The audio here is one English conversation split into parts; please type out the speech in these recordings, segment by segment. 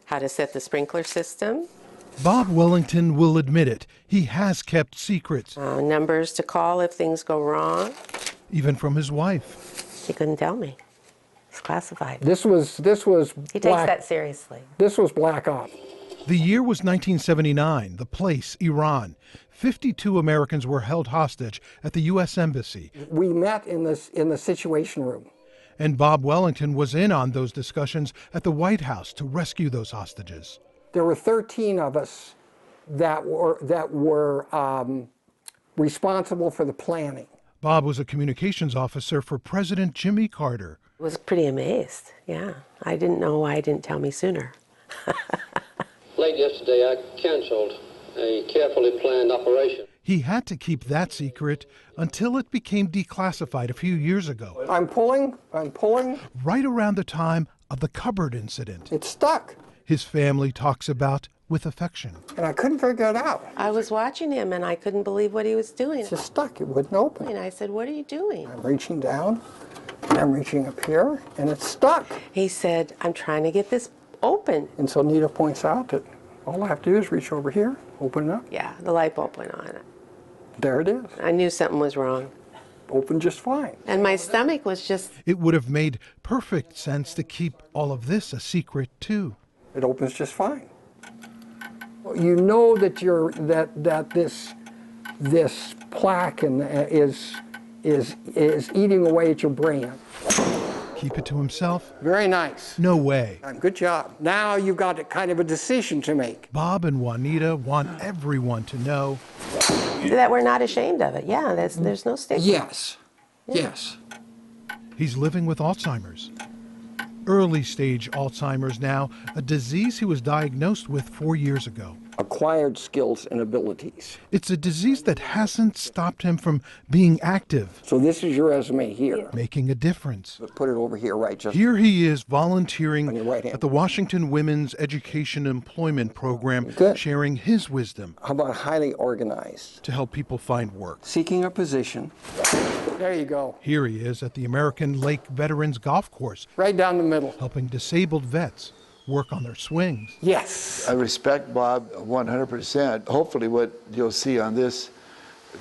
how to set the sprinkler system, Bob Wellington will admit it. He has kept secrets, numbers to call if things go wrong. even from his wife. She couldn't tell me. It's classified. This was He takes that seriously. This was black ops. The year was 1979, the place, Iran. 52 Americans were held hostage at the U.S. Embassy. We met in the Situation Room. And Bob Wellington was in on those discussions at the White House to rescue those hostages. There were 13 of us that were responsible for the planning. Bob was a communications officer for President Jimmy Carter. I was pretty amazed, yeah. I didn't know why he didn't tell me sooner. Late yesterday, I canceled a carefully planned operation. He had to keep that secret until it became declassified a few years ago. I'm pulling. Right around the time of the cupboard incident. It's stuck. His family talks about with affection. And I couldn't figure it out. I was watching him and I couldn't believe what he was doing. It's just stuck. It wouldn't open. And I said, "What are you doing?" I'm reaching down, and I'm reaching up here, and it's stuck. He said, "I'm trying to get this open." And so Nita points out that all I have to do is reach over here, open it up. Yeah, the light bulb went on. There it is. I knew something was wrong. Opened just fine. And my stomach was just... It would have made perfect sense to keep all of this a secret, too. It opens just fine. You know that this plaque is eating away at your brain. Keep it to himself? Very nice. No way. Good job. Now you've got a kind of a decision to make. Bob and Juanita want everyone to know that we're not ashamed of it. Yeah, there's no stigma. Yes. Yes. he's living with Alzheimer's. Early stage Alzheimer's now, a disease he was diagnosed with 4 years ago. Acquired skills and abilities. It's a disease that hasn't stopped him from being active. So this is your resume here. Making a difference. Put it over here, right? Just here he is volunteering on your right hand. at the Washington Women's Education Employment Program, sharing his wisdom. How about highly organized? To help people find work. Seeking a position. There you go. Here he is at the American Lake Veterans Golf Course. Right down the middle. Helping disabled vets work on their swings. Yes. I respect Bob 100%. Hopefully what you'll see on this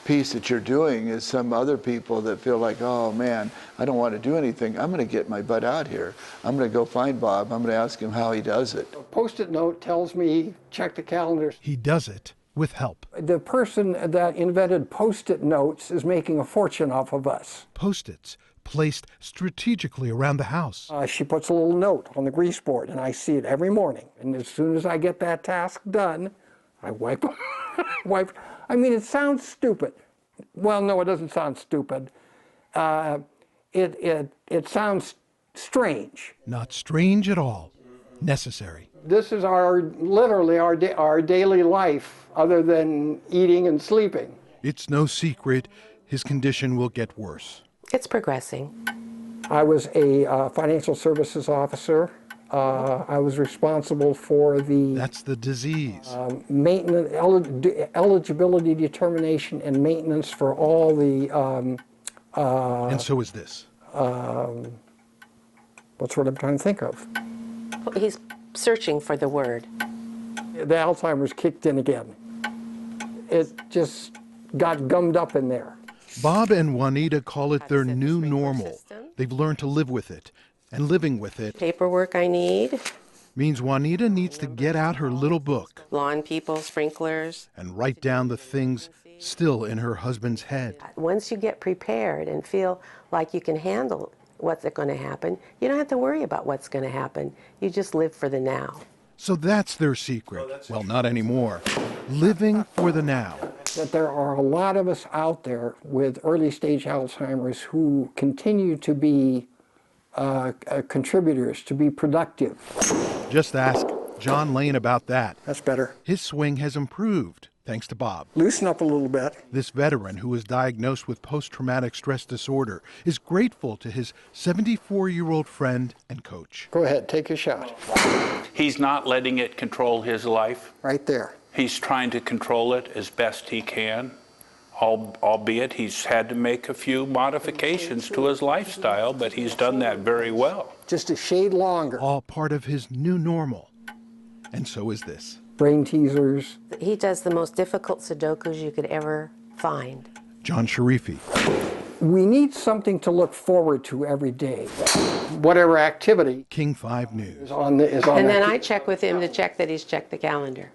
piece that you're doing is some other people that feel like, oh man, I don't want to do anything. I'm going to get my butt out here. I'm going to go find Bob. I'm going to ask him how he does it. A Post-it note tells me, check the calendars. He does it with help. The person that invented Post-it notes is making a fortune off of us. Post-its placed strategically around the house. She puts a little note on the grease board, and I see it every morning. And as soon as I get that task done, I wipe. I mean, it sounds stupid. Well, no, it doesn't sound stupid. It sounds strange. Not strange at all. Necessary. This is literally our daily life, other than eating and sleeping. It's no secret his condition will get worse. It's progressing. I was a financial services officer. I was responsible for the... That's the disease. Maintenance, eligibility determination and maintenance for all the... and so is this. What's what I'm trying to think of? He's searching for the word. The Alzheimer's kicked in again. It just got gummed up in there. Bob and Juanita call it their new normal. They've learned to live with it, and living with it. Paperwork I need. Means Juanita needs to get out her little book. Lawn people, sprinklers. And write down the things still in her husband's head. Once you get prepared and feel like you can handle what's going to happen, you don't have to worry about what's going to happen. You just live for the now. So that's their secret. Well, not anymore. Living for the now. That there are a lot of us out there with early stage Alzheimer's who continue to be contributors, to be productive. Just ask John Lane about that. That's better. His swing has improved, thanks to Bob. Loosen up a little bit. This veteran, who was diagnosed with post-traumatic stress disorder, is grateful to his 74-year-old friend and coach. Go ahead, take your shot. He's not letting it control his life. Right there. He's trying to control it as best he can, albeit he's had to make a few modifications to his lifestyle, but he's done that very well. Just a shade longer. All part of his new normal. And so is this. Brain teasers. He does the most difficult Sudokus you could ever find. John Sharifi, We need something to look forward to every day. Whatever activity King 5 News. is on And then that. I check with him to check that he's checked the calendar.